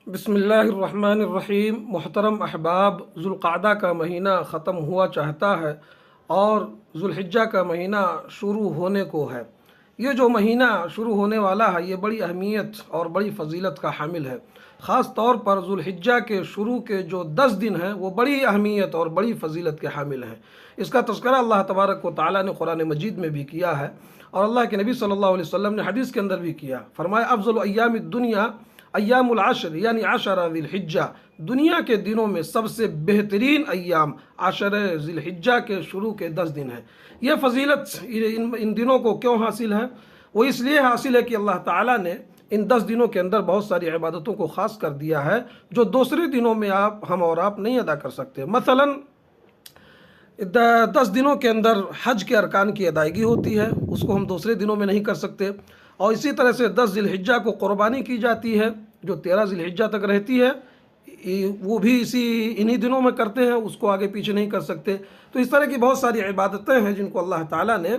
بسم اللہ الرحمن الرحیم۔ محترم احباب، ذوالقعدہ کا مہینہ ختم ہوا چاہتا ہے اور ذوالحجہ کا مہینہ شروع ہونے کو ہے۔ یہ جو مہینہ شروع ہونے والا ہے یہ بڑی اہمیت اور بڑی فضیلت کا حامل ہے۔ خاص طور پر ذوالحجہ کے شروع کے جو 10 دن ہیں وہ بڑی اہمیت اور بڑی فضیلت کے حامل ہیں۔ اس کا تذکرہ اللہ تبارک و تعالیٰ نے قرآن مجید میں بھی کیا ہے اور اللہ کے نبی صلی اللہ علیہ وسلم نے حدیث کے اندر بھی کیا۔ فرمایا افضل ایام الدنیا ایام العشر یعنی عشرہ ذی الحجہ، دنیا کے دنوں میں سب سے بہترین ایام عشرہ ذی الحجہ کے شروع کے 10 دن ہیں۔ یہ فضیلت ان دنوں کو کیوں حاصل ہے؟ وہ اس لیے حاصل ہے کہ اللہ تعالیٰ نے ان 10 دنوں کے اندر بہت ساری عبادتوں کو خاص کر دیا ہے جو دوسرے دنوں میں ہم اور آپ نہیں ادا کر سکتے۔ مثلاً 10 دنوں کے اندر حج کے ارکان کی ادائیگی ہوتی ہے، اس کو ہم دوسرے دنوں میں نہیں کر سکتے۔ اور اسی طرح سے 10 ذی الحجہ کو قربانی کی جاتی ہے جو 13 ذی الحجہ تک رہتی ہے، وہ بھی انہی دنوں میں کرتے ہیں، اس کو آگے پیچھے نہیں کر سکتے۔ تو اس طرح کی بہت ساری عبادتیں ہیں جن کو اللہ تعالیٰ نے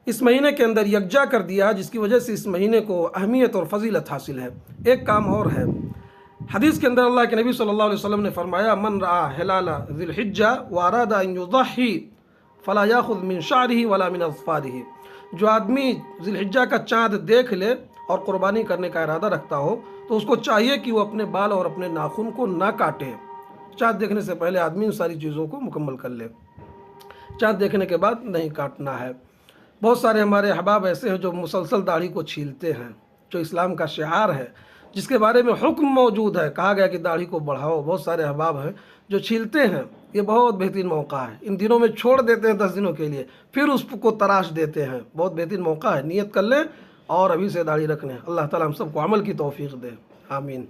اس مہینے کے اندر یکجا کر دیا، جس کی وجہ سے اس مہینے کو اہمیت اور فضیلت حاصل ہے۔ ایک کام اور ہے، حدیث کے اندر اللہ کے نبی صلی اللہ علیہ وسلم نے فرمایا من رأى ہلال ذی الحجہ واراد ان یضحی فلا یاخذ من شعرہ ولا من اظفارہ، جو آدمی ذی الحجہ کا چاند دیکھ لے اور قربانی کرنے کا ارادہ رکھتا ہو تو اس کو چاہیے کہ وہ اپنے بال اور اپنے ناخن کو نہ کاٹے۔ چاند دیکھنے سے پہلے آدمی ان ساری چیزوں کو مکمل کر لے، چاند دیکھنے کے بعد نہیں کاٹنا ہے۔ بہت سارے ہمارے احباب ایسے ہیں جو مسلسل داڑھی کو چھیلتے ہیں، جو اسلام کا شعار ہے، جس کے بارے میں حکم موجود ہے، کہا گیا کہ داڑھی کو بڑھاؤ۔ بہت سارے احباب ہیں جو چھیلتے ہیں، یہ بہت بہترین موقع ہے۔ ان دنوں میں چھوڑ دیتے ہیں 10 دنوں کے لیے، پھر اس کو تراش دیتے ہیں۔ بہت بہترین موقع ہے، نیت کر لیں اور ابھی سے داڑھی رکھ لیں۔ اللہ تعالیٰ ہم سب کو عمل کی توفیق دے، آمین۔